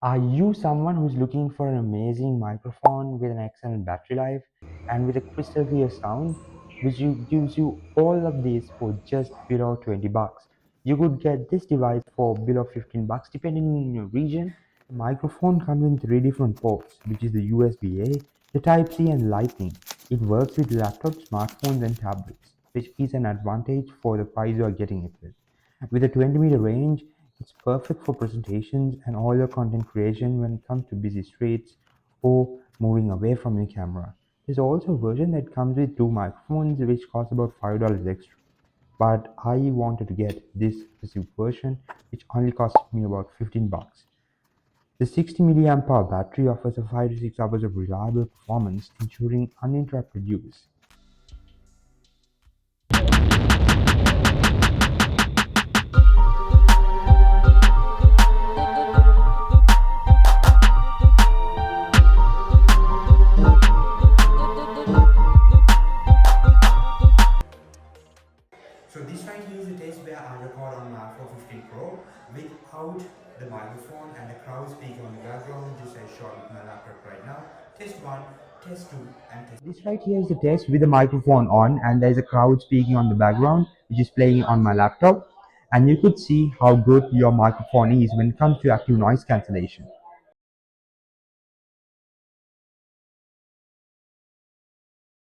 Are you someone who's looking for an amazing microphone with an excellent battery life and with a crystal clear sound, gives you all of these for just below 20 bucks? You could get this device for below 15 bucks depending on your region. The microphone comes in three different ports, which is the USB-A, the Type-C and Lightning. It works with laptops, smartphones and tablets, which is an advantage for the price you are getting it with. With a 20-meter range, it's perfect for presentations and all your content creation when it comes to busy streets or moving away from your camera. There's also a version that comes with two microphones which costs about $5 extra. But I wanted to get this specific version which only cost me about 15 bucks. The 60 milliamp hour battery offers a 5 to 6 hours of reliable performance, ensuring uninterrupted use. So this right here is the test where I record on my 415 Pro without the microphone and the crowd speaker on the background, just as shot with my laptop right now. Test 1, test 2 and test. This right here is the test with the microphone on and there's a crowd speaking on the background which is playing on my laptop, and you could see how good your microphone is when it comes to active noise cancellation.